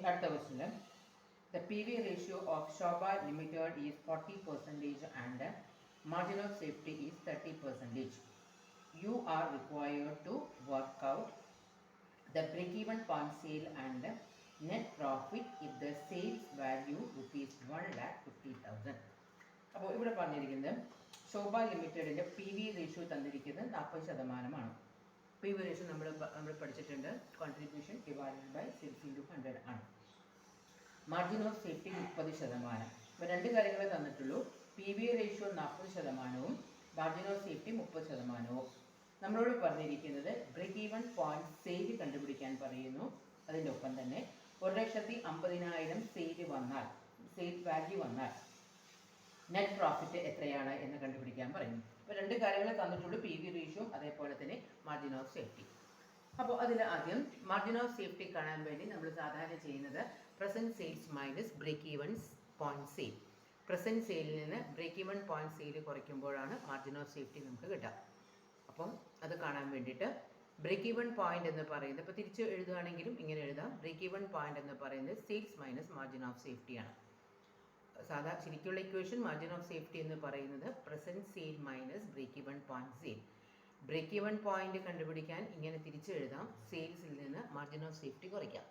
അടുത്ത question the PV ratio of Shobha Limited is 40% and margin of safety is 30%. You are required to work out the break-even point sale and net profit if the sales value rupees 1,50,000. അപ്പോൾ ഇവിടെ പറഞ്ഞിരിക്കുന്നത് ശോഭ ലിമിറ്റഡിൻ്റെ P V ratio തന്നിരിക്കുന്നത് 40%. P V ratio നമ്മൾ പഠിച്ചിട്ടുണ്ട്, contribution divided by sales into 100 ആണ്. Margin of safety 30%. ഇപ്പോൾ രണ്ട് കാര്യങ്ങളെ തന്നിട്ടുള്ളൂ, P V ratio 40%, margin of safety 30%. നമ്മളോട് പറഞ്ഞിരിക്കുന്നത് ബ്രേക്ക് ഈവൻ പോയിന്റ് സെയിൽ കണ്ടുപിടിക്കാൻ പറയുന്നു. അതിൻ്റെ ഒപ്പം തന്നെ 1,50,000 സെയിൽ വന്നാൽ, സെയിൽ വാല്യൂ വന്നാൽ നെറ്റ് പ്രോഫിറ്റ് എത്രയാണ് എന്ന് കണ്ടുപിടിക്കാൻ പറയുന്നു. അപ്പോൾ രണ്ട് കാര്യങ്ങളെ തന്നിട്ടുള്ളൂ, പി വി റേഷ്യോ അതേപോലെ തന്നെ മാർജിൻ ഓഫ് സേഫ്റ്റി. അപ്പോൾ അതിൽ ആദ്യം മാർജിൻ ഓഫ് സേഫ്റ്റി കാണാൻ വേണ്ടി നമ്മൾ സാധാരണ ചെയ്യുന്നത് present sales minus break even point sale. Present സെയിലിൽ നിന്ന് ബ്രേക്ക് ഈവൻ പോയിന്റ് സെയിൽ കുറയ്ക്കുമ്പോഴാണ് മാർജിൻ ഓഫ് സേഫ്റ്റി നമുക്ക് കിട്ടുക. അപ്പം അത് കാണാൻ വേണ്ടിയിട്ട് ബ്രേക്ക് ഈവൻ പോയിന്റ് എന്ന് പറയുന്നത്, ഇപ്പോൾ തിരിച്ച് എഴുതുകയാണെങ്കിലും ഇങ്ങനെ എഴുതാം, ബ്രേക്ക് ഈവൻ പോയിന്റ് എന്ന് പറയുന്നത് സെയിൽസ് മൈനസ് മാർജിൻ ഓഫ് സേഫ്റ്റിയാണ്. ശരിക്കുള്ള ഇക്വേഷൻ മാർജിൻ ഓഫ് സേഫ്റ്റി എന്ന് പറയുന്നത് present sale minus break even point sale. Break even point കണ്ടുപിടിക്കാൻ ഇങ്ങനെ തിരിച്ച് എഴുതാം, സെയിൽസിൽ നിന്ന് മാർജിൻ ഓഫ് സേഫ്റ്റി കുറയ്ക്കാം.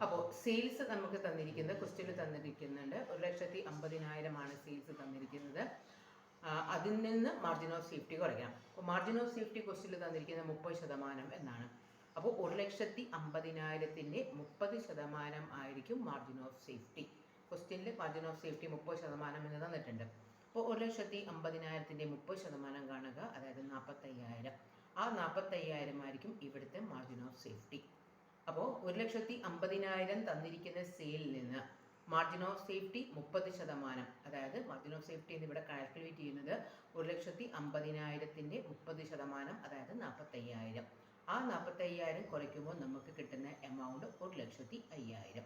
അപ്പോൾ സെയിൽസ് നമുക്ക് തന്നിരിക്കുന്നത്, ക്വസ്റ്റ്യനിൽ തന്നിരിക്കുന്നുണ്ട് 1,50,000 സെയിൽസ് തന്നിരിക്കുന്നത്. അതിൽ നിന്ന് മാർജിൻ ഓഫ് സേഫ്റ്റി കുറയ്ക്കാം. അപ്പോൾ മാർജിൻ ഓഫ് സേഫ്റ്റി ക്വസ്റ്റ്യനിൽ തന്നിരിക്കുന്നത് 30% എന്നാണ്. അപ്പോൾ 1,50,000-ൻ്റെ 30% ആയിരിക്കും മാർജിൻ ഓഫ് സേഫ്റ്റി. ക്വസ്റ്റ്യനിൽ മാർജിൻ ഓഫ് സേഫ്റ്റി 30% എന്ന് തന്നിട്ടുണ്ട്. അപ്പോൾ 1,50,000-ൻ്റെ 30% കാണുക, അതായത് 45,000. ആ 45,000 ആയിരിക്കും ഇവിടുത്തെ മാർജിൻ ഓഫ് സേഫ്റ്റി. അപ്പോൾ 1,50,000 തന്നിരിക്കുന്ന സെയിലിൽ നിന്ന് മാർജിൻ ഓഫ് സേഫ്റ്റി 30%, അതായത് മാർജിൻ ഓഫ് സേഫ്റ്റി എന്ന് ഇവിടെ കാൽക്കുലേറ്റ് ചെയ്യുന്നത് 1,50,000-ൻ്റെ 30%, അതായത് 45,000. ആ 45,000 കുറയ്ക്കുമ്പോൾ നമുക്ക് കിട്ടുന്ന എമൗണ്ട് 1,05,000.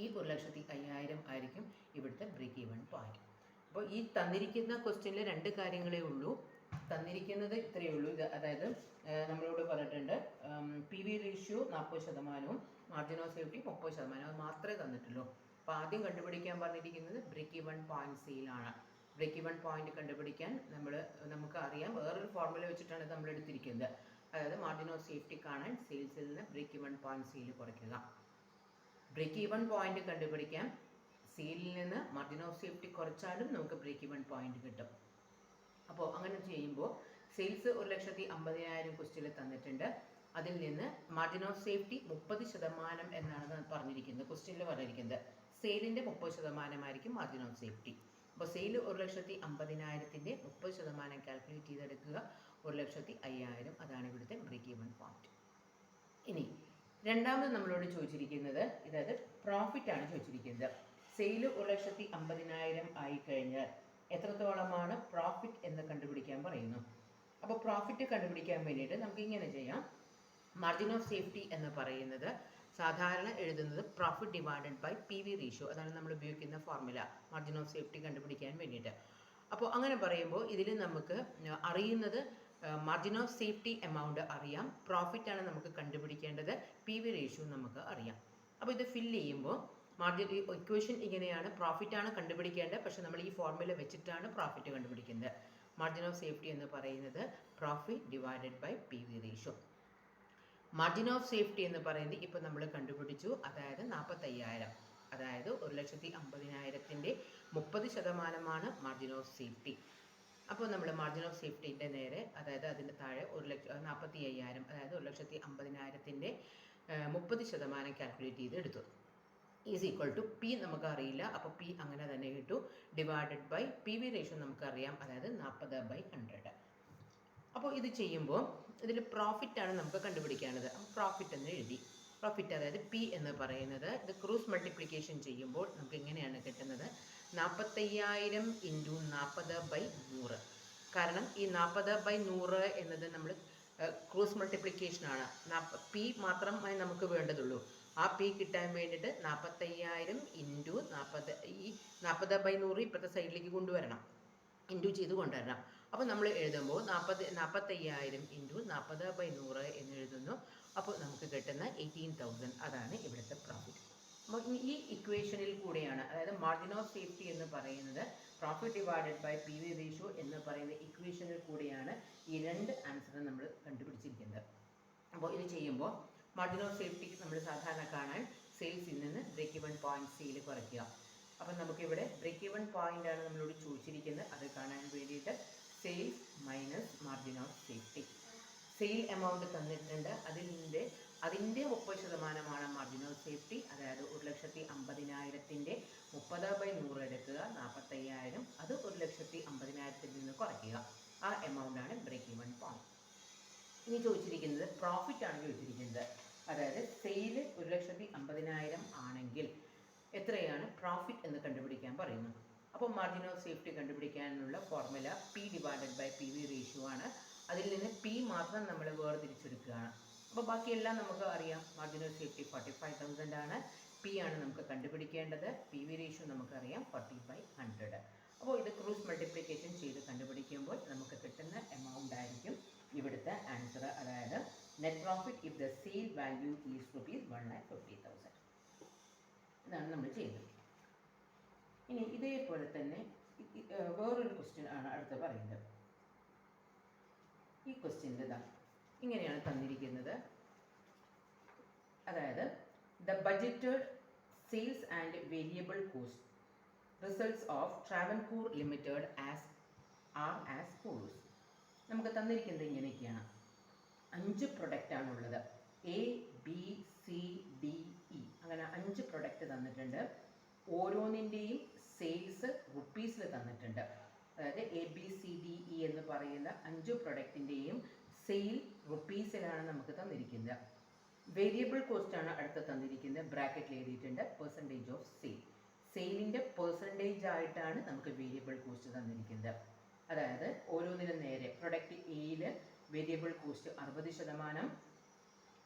ഈ 1,05,000 ആയിരിക്കും ഇവിടുത്തെ ബ്രേക്ക് ഈവൻ പോയിന്റ്. അപ്പോൾ ഈ തന്നിരിക്കുന്ന ക്വസ്റ്റ്യനിൽ രണ്ട് കാര്യങ്ങളേ ഉള്ളൂ, തന്നിരിക്കുന്നത് ഇത്രയേ ഉള്ളൂ. ഇത് അതായത് നമ്മളോട് പറഞ്ഞിട്ടുണ്ട് P V ratio 40%, margin of safety 30%, അത് മാത്രമേ തന്നിട്ടുള്ളൂ. അപ്പോൾ ആദ്യം കണ്ടുപിടിക്കാൻ പറഞ്ഞിരിക്കുന്നത് ബ്രേക്ക് ഈവൻ പോയിന്റ് സെയിലാണ്. ബ്രേക്ക് ഈവൻ പോയിന്റ് കണ്ടുപിടിക്കാൻ നമുക്ക് അറിയാം, വേറൊരു ഫോർമുല വെച്ചിട്ടാണ് നമ്മൾ എടുത്തിരിക്കുന്നത്. അതായത് മാർജിൻ ഓഫ് സേഫ്റ്റി കാണാൻ സെയിൽസിൽ നിന്ന് ബ്രേക്ക് ഈവൻ പോയിന്റ് സെയിൽ കുറയ്ക്കുക. ബ്രേക്ക് ഈവൻ പോയിന്റ് കണ്ടുപിടിക്കാൻ സെയിലിൽ നിന്ന് മാർജിൻ ഓഫ് സേഫ്റ്റി കുറച്ചാലും നമുക്ക് ബ്രേക്ക് ഈവൻ പോയിന്റ് കിട്ടും. അപ്പോൾ അങ്ങനെ ചെയ്യുമ്പോൾ സെയിൽസ് 1,50,000 ക്വസ്റ്റ്യനിൽ തന്നിട്ടുണ്ട്. അതിൽ നിന്ന് മാർജിൻ ഓഫ് സേഫ്റ്റി 30% എന്നാണ് പറഞ്ഞിരിക്കുന്നത്, ക്വസ്റ്റ്യനിൽ പറഞ്ഞിരിക്കുന്നത്. സെയിലിൻ്റെ 30% ആയിരിക്കും മാർജിൻ ഓഫ് സേഫ്റ്റി. അപ്പോൾ സെയിൽ 1,50,000-ൻ്റെ 30% കാൽക്കുലേറ്റ് ചെയ്തെടുക്കുക, 1,05,000. അതാണ് ഇവിടുത്തെ ബ്രേക്ക് ഈവൻ പോയിന്റ്. ഇനി രണ്ടാമത് നമ്മളോട് ചോദിച്ചിരിക്കുന്നത്, അതായത് പ്രോഫിറ്റ് ആണ് ചോദിച്ചിരിക്കുന്നത്. സെയിൽ 1,50,000 ആയിക്കഴിഞ്ഞാൽ എത്രത്തോളമാണ് പ്രോഫിറ്റ് എന്ന് കണ്ടുപിടിക്കാൻ പറയുന്നു. അപ്പോൾ പ്രോഫിറ്റ് കണ്ടുപിടിക്കാൻ വേണ്ടിയിട്ട് നമുക്ക് ഇങ്ങനെ ചെയ്യാം. മാർജിൻ ഓഫ് സേഫ്റ്റി എന്ന് പറയുന്നത് സാധാരണ എഴുതുന്നത് profit divided by P V ratio, അതാണ് നമ്മൾ ഉപയോഗിക്കുന്ന ഫോർമുല മാർജിൻ ഓഫ് സേഫ്റ്റി കണ്ടുപിടിക്കാൻ വേണ്ടിയിട്ട്. അപ്പോൾ അങ്ങനെ പറയുമ്പോൾ ഇതിൽ നമുക്ക് അറിയുന്നത് മാർജിൻ ഓഫ് സേഫ്റ്റി എമൗണ്ട് അറിയാം, പ്രോഫിറ്റാണ് നമുക്ക് കണ്ടുപിടിക്കേണ്ടത്, പി വി റേഷ്യോ നമുക്ക് അറിയാം. അപ്പോൾ ഇത് ഫില്ല് ചെയ്യുമ്പോൾ മാർജിൻ ഇക്വേഷൻ ഇങ്ങനെയാണ്, പ്രോഫിറ്റാണ് കണ്ടുപിടിക്കേണ്ടത്, പക്ഷേ നമ്മൾ ഈ ഫോർമുല വെച്ചിട്ടാണ് പ്രോഫിറ്റ് കണ്ടുപിടിക്കുന്നത്. മാർജിൻ ഓഫ് സേഫ്റ്റി എന്ന് പറയുന്നത് profit divided by P V ratio. Margin of safety എന്ന് പറയുന്നത് ഇപ്പോൾ നമ്മൾ കണ്ടുപിടിച്ചു, അതായത് 45,000, അതായത് 1,50,000-ൻ്റെ 30% മാർജിൻ ഓഫ് സേഫ്റ്റി. അപ്പോൾ നമ്മൾ മാർജിൻ ഓഫ് സേഫ്റ്റീൻ്റെ നേരെ, അതായത് അതിൻ്റെ താഴെ 45,000, അതായത് 1,50,000-ൻ്റെ 30% കാൽക്കുലേറ്റ് ചെയ്ത് എടുത്തു. ഈസ് ഈക്വൽ ടു പി നമുക്ക് അറിയില്ല, അപ്പോൾ പി അങ്ങനെ തന്നെ കിട്ടു, divided by P V ratio നമുക്കറിയാം, അതായത് 40/100. അപ്പോൾ ഇത് ചെയ്യുമ്പോൾ ഇതിൽ പ്രോഫിറ്റാണ് നമുക്ക് കണ്ടുപിടിക്കേണ്ടത്. പ്രോഫിറ്റ് എന്ന് എഴുതി, പ്രോഫിറ്റ് അതായത് പി എന്ന് പറയുന്നത് ഇത് ക്രോസ് മൾട്ടിപ്ലിക്കേഷൻ ചെയ്യുമ്പോൾ നമുക്ക് എങ്ങനെയാണ് കിട്ടുന്നത്, 45,000 ഇൻറ്റു 40/100. കാരണം ഈ 40/100 എന്നത് നമ്മൾ ക്രോസ് മൾട്ടിപ്ലിക്കേഷനാണ്. പി മാത്രമേ നമുക്ക് വേണ്ടതുള്ളൂ. ആ പി കിട്ടാൻ വേണ്ടിയിട്ട് 45,000 ഇൻറ്റു 40, ഈ 40/100 ഇപ്പോഴത്തെ സൈഡിലേക്ക് കൊണ്ടുവരണം, ഇൻറ്റു ചെയ്ത് കൊണ്ടുവരണം. അപ്പോൾ നമ്മൾ എഴുതുമ്പോൾ 45,000 ഇൻറ്റു 40/100 എന്ന് എഴുതുന്നു. അപ്പോൾ നമുക്ക് കിട്ടുന്ന 18,000 അതാണ് ഇവിടുത്തെ പ്രോഫിറ്റ്. അപ്പോൾ ഈ ഇക്വേഷനിൽ കൂടെയാണ്, അതായത് മാർജിൻ ഓഫ് സേഫ്റ്റി എന്ന് പറയുന്നത് profit divided by P V ratio എന്ന് പറയുന്ന ഇക്വേഷനിൽ കൂടെയാണ് ഈ രണ്ട് ആൻസറും നമ്മൾ കണ്ടുപിടിച്ചിരിക്കുന്നത്. അപ്പോൾ ഇത് ചെയ്യുമ്പോൾ മാർജിൻ ഓഫ് സേഫ്റ്റി നമ്മൾ സാധാരണ കാണാൻ സെയിൽസിൽ നിന്ന് ബ്രേക്ക് ഇവൺ പോയിന്റ് സെയിൽ കുറയ്ക്കുക. അപ്പം നമുക്കിവിടെ ബ്രേക്ക് ഇവൺ പോയിന്റ് ആണ് നമ്മളോട് ചോദിച്ചിരിക്കുന്നത്. അത് കാണാൻ വേണ്ടിയിട്ട് sales minus margin of safety. Sale amount തന്നിട്ടുണ്ട്, അതിൻ്റെ 30% മാർജിൻ ഓഫ് സേഫ്റ്റി. അതായത് 1,50,000 30/100 എടുക്കുക, 45,000. അത് 1,50,000 നിന്ന് കുറയ്ക്കുക. ആ എമൗണ്ടാണ് ബ്രേക്ക് ഇവൺ പോയിന്റ്. ഇനി ചോദിച്ചിരിക്കുന്നത് പ്രോഫിറ്റ് ആണ് ചോദിച്ചിരിക്കുന്നത്. അതായത് സെയിൽ 1,50,000 ആണെങ്കിൽ എത്രയാണ് പ്രോഫിറ്റ് എന്ന് കണ്ടുപിടിക്കാൻ പറയുന്നു. അപ്പോൾ മാർജിൻ ഓഫ് സേഫ്റ്റി കണ്ടുപിടിക്കാനുള്ള formula P divided by P V ratio ആണ്. അതിൽ നിന്ന് പി മാത്രം നമ്മൾ വേർതിരിച്ചെടുക്കുകയാണ്. അപ്പോൾ ബാക്കിയെല്ലാം നമുക്ക് അറിയാം. മാർജിൻ ഓഫ് സേഫ്റ്റി 45,000 ആണ്. പി ആണ് നമുക്ക് കണ്ടുപിടിക്കേണ്ടത്. പി വി റേഷ്യോ നമുക്കറിയാം 40/100. അപ്പോൾ ഇത് ക്രോസ് മൾട്ടിപ്ലിക്കേഷൻ ചെയ്ത് കണ്ടുപിടിക്കുമ്പോൾ നമുക്ക് കിട്ടുന്ന എമൗണ്ട് ആയിരിക്കും ഇവിടുത്തെ ആൻസർ. അതായത് net profit if the sale value is ₹1,50,000. ഇതാണ് നമ്മൾ ചെയ്യുന്നത്. ഇനി ഇതേപോലെ തന്നെ വേറൊരു ക്വസ്റ്റ്യൻ ആണ് അടുത്ത് പറയുന്നത്. ഈ ക്വസ്റ്റ്യൻ്റെ ഇങ്ങനെയാണ് തന്നിരിക്കുന്നത്. അതായത് the budgeted sales and variable cost results of Travancore limited as follows. നമുക്ക് തന്നിരിക്കുന്നത് ഇങ്ങനെയൊക്കെയാണ്. 5 പ്രൊഡക്റ്റാണുള്ളത്. A B C D E അങ്ങനെ 5 പ്രൊഡക്റ്റ് തന്നിട്ടുണ്ട്. ഓരോന്നിൻ്റെയും സെയിൽസ് റുപ്പീസിൽ തന്നിട്ടുണ്ട്. അതായത് A B C D E എന്ന് പറയുന്ന 5 പ്രൊഡക്റ്റിൻ്റെയും സെയിൽ റുപ്പീസിലാണ് നമുക്ക് തന്നിരിക്കുന്നത്. വേരിയബിൾ കോസ്റ്റ് ആണ് അടുത്ത് തന്നിരിക്കുന്നത്. ബ്രാക്കറ്റിൽ എഴുതിയിട്ടുണ്ട് പെർസെൻറ്റേജ് ഓഫ് സെയിൽ. സെയിലിൻ്റെ പെർസെൻറ്റേജ് ആയിട്ടാണ് നമുക്ക് വേരിയബിൾ കോസ്റ്റ് തന്നിരിക്കുന്നത്. അതായത് ഓരോന്നിനും നേരെ പ്രൊഡക്റ്റ് എയിൽ വേരിയബിൾ കോസ്റ്റ് 60%,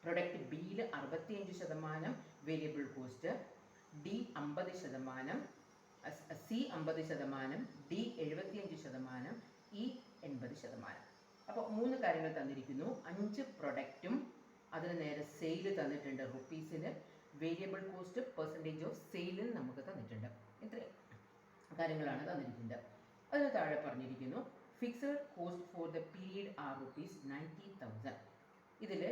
പ്രൊഡക്റ്റ് ബിയിൽ 65% variable cost, D 50%, C 50%, D 75%, E 80%. അപ്പോൾ 3 കാര്യങ്ങൾ തന്നിരിക്കുന്നു. 5 പ്രൊഡക്റ്റും അതിന് നേരെ സെയിൽ തന്നിട്ടുണ്ട് റുപ്പീസിന്. വേരിയബിൾ കോസ്റ്റ് പെർസെൻറ്റേജ് ഓഫ് സെയിലിൽ നമുക്ക് തന്നിട്ടുണ്ട്. ഇത്രയും കാര്യങ്ങളാണ് തന്നിരിക്കുന്നത്. അതിന് താഴെ പറഞ്ഞിരിക്കുന്നു fixed cost for the period R ₹90,000. ഇതിൽ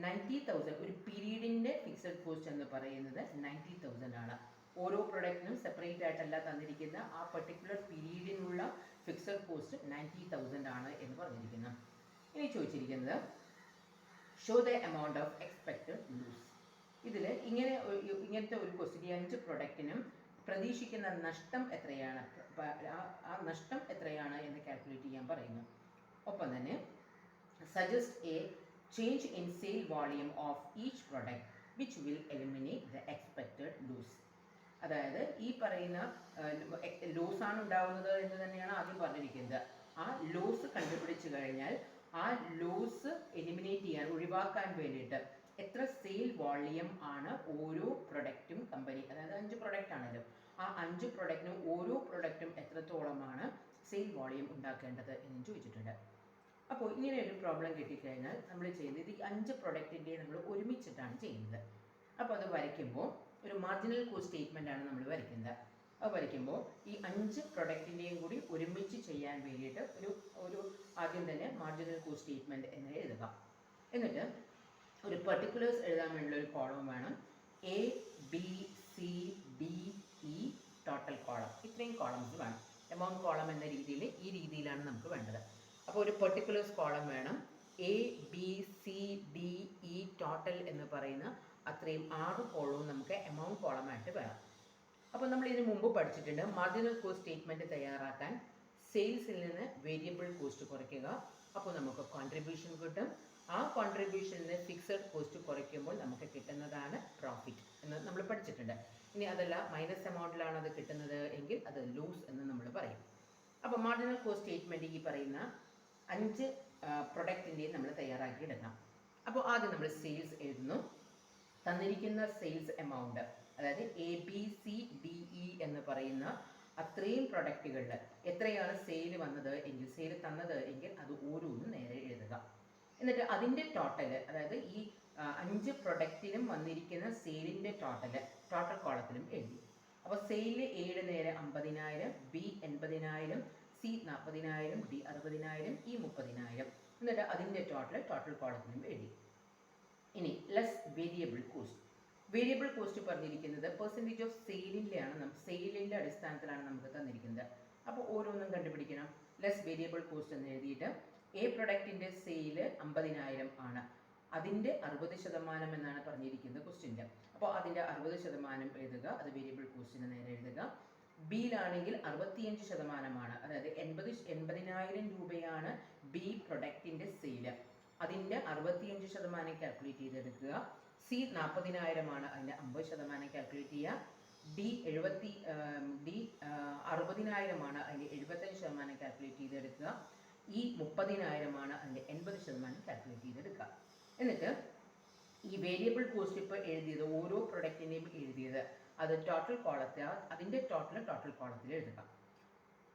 90,000 ഒരു പീരീഡിൻ്റെ ഫിക്സഡ് കോസ്റ്റ് എന്ന് പറയുന്നത് 90,000 ആണ്. ഓരോ പ്രൊഡക്റ്റിനും സെപ്പറേറ്റ് ആയിട്ടല്ല തന്നിരിക്കുന്ന, ആ പെർട്ടിക്കുലർ പീരീഡിനുള്ള ഫിക്സഡ് കോസ്റ്റ് 90,000 ആണ് എന്ന് പറഞ്ഞിരിക്കുന്നു. ഇനി ചോദിച്ചിരിക്കുന്നത് show the amount of expected loss. ഇതിൽ ഇങ്ങനത്തെ ഒരു ക്വസ്റ്റ്യൻ 5 പ്രൊഡക്റ്റിനും പ്രതീക്ഷിക്കുന്ന നഷ്ടം എത്രയാണ്, ആ നഷ്ടം എത്രയാണ് എന്ന് കാൽക്കുലേറ്റ് ചെയ്യാൻ പറയുന്നു. ഒപ്പം തന്നെ suggest a change in sale volume of each product which will eliminate the expected loss. അതായത് ഈ പറയുന്ന ലോസാണ് ഉണ്ടാവുന്നത് എന്ന് തന്നെയാണ് ആദ്യം പറഞ്ഞിരിക്കുന്നത്. ആ ലോസ് കണ്ടുപിടിച്ച് കഴിഞ്ഞാൽ ആ ലോസ് എലിമിനേറ്റ് ചെയ്യാൻ, ഒഴിവാക്കാൻ വേണ്ടിയിട്ട് എത്ര സെയിൽ വോളിയം ആണ് ഓരോ പ്രൊഡക്റ്റും കമ്പനി, അതായത് 5 പ്രൊഡക്റ്റ് ആണല്ലോ, ആ 5 പ്രൊഡക്റ്റിനും ഓരോ പ്രൊഡക്റ്റും എത്രത്തോളമാണ് സെയിൽ വോളിയം ഉണ്ടാക്കേണ്ടത് എന്ന് ചോദിച്ചിട്ടുണ്ട്. അപ്പോൾ ഇങ്ങനെ ഒരു പ്രോബ്ലം കിട്ടിക്കഴിഞ്ഞാൽ നമ്മൾ ചെയ്യുന്നത് ഈ 5 പ്രൊഡക്റ്റിൻ്റെ നമ്മൾ ഒരുമിച്ചിട്ടാണ് ചെയ്യുന്നത്. അപ്പോൾ അത് വരയ്ക്കുമ്പോൾ ഒരു മാർജിനൽ കോസ്റ്റ് സ്റ്റേറ്റ്മെൻ്റ് ആണ് നമ്മൾ വരയ്ക്കുന്നത്. അത് വരയ്ക്കുമ്പോൾ ഈ 5 പ്രൊഡക്റ്റിൻ്റെയും കൂടി ഒരുമിച്ച് ചെയ്യാൻ വേണ്ടിയിട്ട് ഒരു ആദ്യം തന്നെ മാർജിനൽ കോസ്റ്റ് സ്റ്റേറ്റ്മെൻറ്റ് എന്ന് എഴുതുക. എന്നിട്ട് ഒരു പെർട്ടിക്കുലേഴ്സ് എഴുതാൻ വേണ്ടിയുള്ള ഒരു കോളം വേണം. A B C D E total column, ഇത്രയും കോളംസ് വേണം. എമൗണ്ട് കോളം എന്ന രീതിയിൽ ഈ രീതിയിലാണ് നമുക്ക് വേണ്ടത്. അപ്പോൾ ഒരു പെർട്ടിക്കുലേഴ്സ് കോളം വേണം. A B C D E total എന്ന് പറയുന്ന അത്രയും 6 കോളവും നമുക്ക് എമൗണ്ട് കോളമായിട്ട് വേണം. അപ്പോൾ നമ്മൾ ഇതിന് മുമ്പ് പഠിച്ചിട്ടുണ്ട് മാർജിനൽ കോസ്റ്റ് സ്റ്റേറ്റ്മെൻറ്റ് തയ്യാറാക്കാൻ സെയിൽസിൽ നിന്ന് വേരിയബിൾ കോസ്റ്റ് കുറയ്ക്കുക. അപ്പോൾ നമുക്ക് കോൺട്രിബ്യൂഷൻ കിട്ടും. ആ കോൺട്രിബ്യൂഷനിൽ ഫിക്സഡ് കോസ്റ്റ് കുറയ്ക്കുമ്പോൾ നമുക്ക് കിട്ടുന്നതാണ് പ്രോഫിറ്റ് എന്ന് നമ്മൾ പഠിച്ചിട്ടുണ്ട്. ഇനി അതല്ല മൈനസ് എമൗണ്ടിലാണ് അത് കിട്ടുന്നത് എങ്കിൽ അത് ലൂസ് എന്ന് നമ്മൾ പറയും. അപ്പോൾ മാർജിനൽ കോസ്റ്റ് സ്റ്റേറ്റ്മെൻറ്റ് ഈ പറയുന്ന 5 പ്രൊഡക്റ്റിൻ്റെയും നമ്മൾ തയ്യാറാക്കി എടുക്കണം. അപ്പോൾ ആദ്യം നമ്മൾ സെയിൽസ് എഴുതുന്നു. തന്നിരിക്കുന്ന സെയിൽസ് എമൗണ്ട്, അതായത് A B C D E എന്ന് പറയുന്ന അത്രയും പ്രൊഡക്റ്റുകളിൽ എത്രയാണ് സെയിൽ വന്നത് എങ്കിൽ, സെയിൽ തന്നത് എങ്കിൽ അത് ഓരോന്നും നേരെ എഴുതുക. എന്നിട്ട് അതിൻ്റെ ടോട്ടൽ, അതായത് ഈ 5 പ്രൊഡക്റ്റിനും വന്നിരിക്കുന്ന സെയിലിൻ്റെ ടോട്ടൽ കോളത്തിലും എഴുതി. അപ്പോൾ സെയിൽ എയുടെ നേരെ 50,000, ബി 80,000, സി 40,000, ഡി 60,000, ഇ 30,000. എന്നിട്ട് അതിൻ്റെ ടോട്ടൽ കോളത്തിലും എഴുതി. ഇനി less variable cost. Variable cost പറഞ്ഞിരിക്കുന്നത് പെർസെൻറ്റേജ് ഓഫ് സെയിലിൻ്റെയാണ്, സെയിലിൻ്റെ അടിസ്ഥാനത്തിലാണ് നമുക്ക് തന്നിരിക്കുന്നത്. അപ്പോൾ ഓരോന്നും കണ്ടുപിടിക്കണം. ലെസ് വേരിയബിൾ കോസ്റ്റ് എന്ന് എഴുതിയിട്ട് എ പ്രൊഡക്റ്റിൻ്റെ സെയിൽ 50,000 ആണ്, അതിൻ്റെ 60% എന്നാണ് പറഞ്ഞിരിക്കുന്നത് ക്വസ്റ്റ്യനിൽ. അപ്പോൾ അതിൻ്റെ 60% എഴുതുക, അത് വേരിയബിൾ കോസ്റ്റിന് നേരെ എഴുതുക. ബിയിലാണെങ്കിൽ 65%, അതായത് 80,000 രൂപയാണ് ബി പ്രൊഡക്റ്റിൻ്റെ സെയിൽ, അതിൻ്റെ 65% കാൽക്കുലേറ്റ് ചെയ്തെടുക്കുക. സി 40,000 ആണ്, അതിൻ്റെ 50% കാൽക്കുലേറ്റ് ചെയ്യുക. ഡി 60,000 ആണ്, അതിൻ്റെ 75% കാൽക്കുലേറ്റ് ചെയ്തെടുക്കുക. ഇ 30,000 ആണ്, അതിൻ്റെ 80% കാൽക്കുലേറ്റ് ചെയ്തെടുക്കുക. എന്നിട്ട് ഈ വേരിയബിൾ കോസ്റ്റ് ഇപ്പോൾ എഴുതിയത്, ഓരോ പ്രൊഡക്റ്റിൻ്റെയും എഴുതിയത്, അത് ടോട്ടൽ കോളത്തിൽ, അതിൻ്റെ ടോട്ടൽ കോളത്തിൽ എഴുതുക.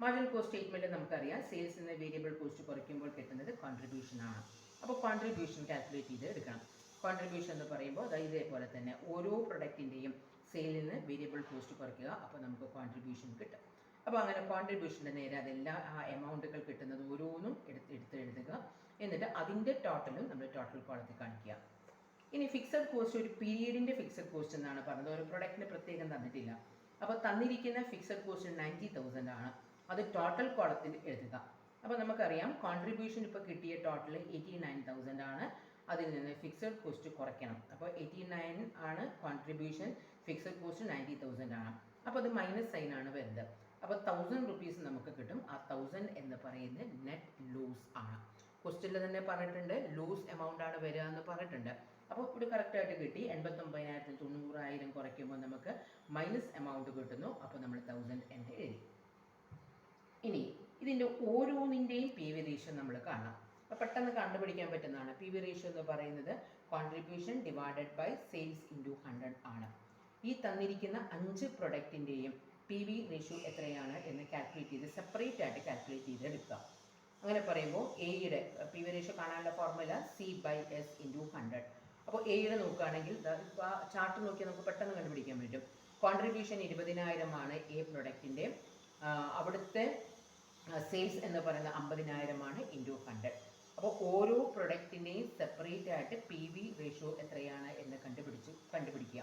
മാർജിനൽ കോസ്റ്റ് സ്റ്റേറ്റ്മെൻറ്റ് നമുക്കറിയാം, സെയിൽസിൽ നിന്ന് വേരിയബിൾ കോസ്റ്റ് കുറയ്ക്കുമ്പോൾ കിട്ടുന്നത് കോൺട്രിബ്യൂഷൻ ആണ്. അപ്പോൾ കോൺട്രിബ്യൂഷൻ കാൽക്കുലേറ്റ് ചെയ്ത് എടുക്കണം. കോൺട്രിബ്യൂഷൻ എന്ന് പറയുമ്പോൾ അത് ഇതേപോലെ തന്നെ ഓരോ പ്രൊഡക്റ്റിൻ്റെയും സെയിലിൽ നിന്ന് വേരിയബിൾ കോസ്റ്റ് കുറയ്ക്കുക, അപ്പോൾ നമുക്ക് കോൺട്രിബ്യൂഷൻ കിട്ടും. അപ്പോൾ അങ്ങനെ കോൺട്രിബ്യൂഷൻ്റെ നേരെ അതെല്ലാം ആ എമൗണ്ടുകൾ കിട്ടുന്നത് ഓരോന്നും എടുത്ത് എഴുതുക. എന്നിട്ട് അതിൻ്റെ ടോട്ടലും നമ്മൾ ടോട്ടൽ കോളത്തിൽ കാണിക്കുക. ഇനി ഫിക്സഡ് കോസ്റ്റ്, ഒരു പീരീഡിൻ്റെ ഫിക്സഡ് കോസ്റ്റ് എന്നാണ് പറഞ്ഞത്, ഒരു പ്രൊഡക്റ്റിന് പ്രത്യേകം തന്നിട്ടില്ല. അപ്പോൾ തന്നിരിക്കുന്ന ഫിക്സഡ് കോസ്റ്റ് 90,000 ആണ്, അത് ടോട്ടൽ കോളത്തിൽ എഴുതുക. അപ്പോൾ നമുക്കറിയാം കോൺട്രിബ്യൂഷൻ ഇപ്പോൾ കിട്ടിയ ടോട്ടൽ 89,000 ആണ്, അതിൽ നിന്ന് ഫിക്സഡ് കോസ്റ്റ് കുറയ്ക്കണം. അപ്പോൾ 89 ആണ് കോൺട്രിബ്യൂഷൻ, ഫിക്സഡ് കോസ്റ്റ് 90,000 ആണ്. അപ്പോൾ അത് മൈനസ് സൈൻ ആണ് വരുന്നത്. അപ്പോൾ 1000 റുപ്പീസ് നമുക്ക് കിട്ടും. ആ 1000 എന്ന് പറയുന്നത് നെറ്റ് ലൂസ് ആണ്. ക്വസ്റ്റ്യനിൽ തന്നെ പറഞ്ഞിട്ടുണ്ട്, ലൂസ് എമൗണ്ട് ആണ് വരിക എന്ന് പറഞ്ഞിട്ടുണ്ട്. അപ്പോൾ ഇവിടെ കറക്റ്റായിട്ട് കിട്ടി. 89,000 90,000 കുറയ്ക്കുമ്പോൾ നമുക്ക് മൈനസ് എമൗണ്ട് കിട്ടുന്നു. അപ്പോൾ നമ്മൾ 1000 എന്ന് എഴുതി. ഇനി ഇതിൻ്റെ ഓരോന്നിൻ്റെയും പി വി റേഷ്യോ നമ്മൾ കാണാം. അപ്പോൾ പെട്ടെന്ന് കണ്ടുപിടിക്കാൻ പറ്റുന്നതാണ്. പി വി റേഷ്യോ എന്ന് പറയുന്നത് contribution divided by sales into 100 ആണ്. ഈ തന്നിരിക്കുന്ന 5 പ്രൊഡക്റ്റിൻ്റെയും പി വി റേഷ്യോ എത്രയാണ് എന്ന് കാൽക്കുലേറ്റ് ചെയ്ത് സെപ്പറേറ്റ് ആയിട്ട് കാൽക്കുലേറ്റ് ചെയ്ത് എടുക്കുക. അങ്ങനെ പറയുമ്പോൾ എയുടെ പി വി റേഷ്യോ കാണാനുള്ള ഫോർമുല C/S ഇൻറ്റു 100. അപ്പോൾ എയുടെ നോക്കുകയാണെങ്കിൽ ഇപ്പോൾ ആ ചാർട്ട് നോക്കിയാൽ നമുക്ക് പെട്ടെന്ന് കണ്ടുപിടിക്കാൻ പറ്റും. കോൺട്രിബ്യൂഷൻ 20,000 ആണ് എ പ്രൊഡക്റ്റിൻ്റെ, അവിടുത്തെ സെയിൽസ് എന്ന് പറയുന്നത് 50,000 ആണ് ഇൻറ്റു 100. അപ്പോൾ ഓരോ പ്രൊഡക്റ്റിൻ്റെയും സെപ്പറേറ്റ് ആയിട്ട് പി വി റേഷ്യോ എത്രയാണ് എന്ന് കണ്ടുപിടിക്കുക.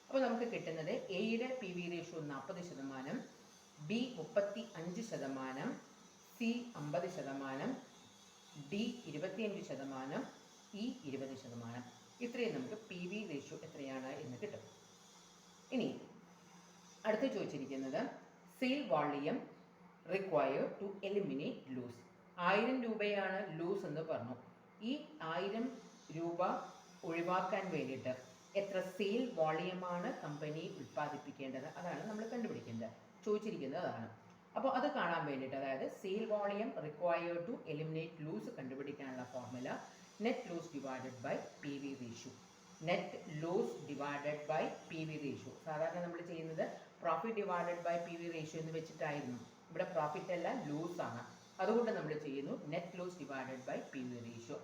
അപ്പോൾ നമുക്ക് കിട്ടുന്നത് എയുടെ P V ratio 40%, B 35%, C 50%, D 25%, E 20%. ഇത്രയും നമുക്ക് പി വി റേഷ്യോ എത്രയാണ് എന്ന് കിട്ടും. ഇനി അടുത്ത് ചോദിച്ചിരിക്കുന്നത് sale volume required to eliminate loss. 1000 രൂപയാണ് ലൂസ് എന്ന് പറഞ്ഞു. ഈ 1000 രൂപ ഒഴിവാക്കാൻ വേണ്ടിയിട്ട് എത്ര സെയിൽ വോളിയമാണ് കമ്പനി ഉൽപ്പാദിപ്പിക്കേണ്ടത്, അതാണ് നമ്മൾ കണ്ടുപിടിക്കേണ്ടത്. ചോദിച്ചിരിക്കുന്നത് അതാണ്. അപ്പോൾ അത് കാണാൻ വേണ്ടിയിട്ട്, അതായത് sale volume required to eliminate loss കണ്ടുപിടിക്കാനുള്ള formula net loss divided by P V ratio. Net loss divided by P V ratio. സാധാരണ നമ്മൾ ചെയ്യുന്നത് profit divided by P V ratio എന്ന് വെച്ചിട്ടായിരുന്നു. ഇവിടെ പ്രോഫിറ്റ് അല്ല, ലൂസ് ആണ്. അതുകൊണ്ട് നമ്മൾ ചെയ്യുന്നു net loss divided by P V ratio.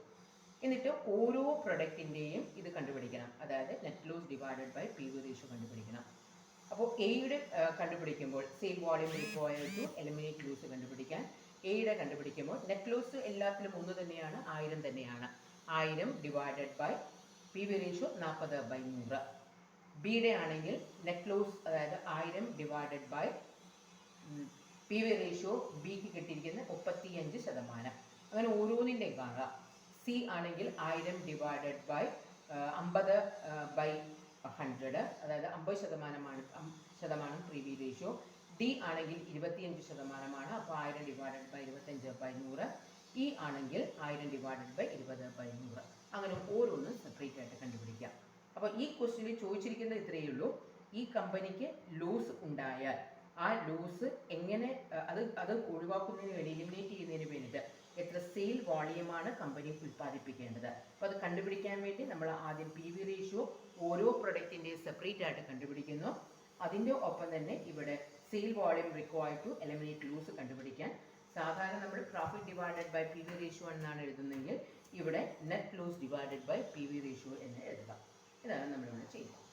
എന്നിട്ട് ഓരോ പ്രൊഡക്റ്റിൻ്റെയും ഇത് കണ്ടുപിടിക്കണം, അതായത് net loss divided by P V ratio കണ്ടുപിടിക്കണം. അപ്പോൾ എയുടെ കണ്ടുപിടിക്കുമ്പോൾ sale volume required to eliminate loss കണ്ടുപിടിക്കാൻ എയുടെ കണ്ടുപിടിക്കുമ്പോൾ നെറ്റ് ലൂസ് എല്ലാത്തിലും ഒന്ന് തന്നെയാണ്, 1000 തന്നെയാണ്. 1000 divided by P V ratio 40/100. ബിയുടെ ആണെങ്കിൽ നെറ്റ് ലൂസ്, അതായത് 1000 divided by P V ratio ബിക്ക് കിട്ടിയിരിക്കുന്നത് 35%. അങ്ങനെ ഓരോന്നിൻ്റെയും കാണുക. സി ആണെങ്കിൽ 1000 ഡിവൈഡഡ് ബൈ 50/100, അതായത് 50% പി വി റേഷ്യോ. ഡി ആണെങ്കിൽ 25%, അപ്പോൾ 1000 ഡിവൈഡഡ് ബൈ 25/100. ഇ ആണെങ്കിൽ 1000 ഡിവൈഡഡ് ബൈ 20/100. അങ്ങനെ ഓരോന്നും സെപ്പറേറ്റ് ആയിട്ട് കണ്ടുപിടിക്കാം. അപ്പോൾ ഈ ക്വസ്റ്റ്യനിൽ ചോദിച്ചിരിക്കുന്നത് ഇത്രയേ ഉള്ളൂ. ഈ കമ്പനിക്ക് ലൂസ് ഉണ്ടായാൽ ആ ലൂസ് എങ്ങനെ അത് ഒഴിവാക്കുന്നതിന് വേണ്ടി, എലിമിനേറ്റ് ചെയ്യുന്നതിന് വേണ്ടിയിട്ട് എത്ര സെയിൽ വോളിയമാണ് കമ്പനി ഉൽപ്പാദിപ്പിക്കേണ്ടത്. അപ്പോൾ അത് കണ്ടുപിടിക്കാൻ വേണ്ടി നമ്മൾ ആദ്യം പി വി റേഷ്യോ ഓരോ പ്രൊഡക്റ്റിൻ്റെയും സെപ്പറേറ്റ് ആയിട്ട് കണ്ടുപിടിക്കുന്നു. അതിൻ്റെ ഒപ്പം തന്നെ ഇവിടെ sale volume required to eliminate loss കണ്ടുപിടിക്കാൻ സാധാരണ നമ്മൾ profit divided by P V ratio എന്നാണ് എഴുതുന്നതെങ്കിൽ ഇവിടെ net loss divided by P V ratio എന്ന് എഴുതാം. ഇതാണ് നമ്മളിവിടെ ചെയ്യുന്നത്.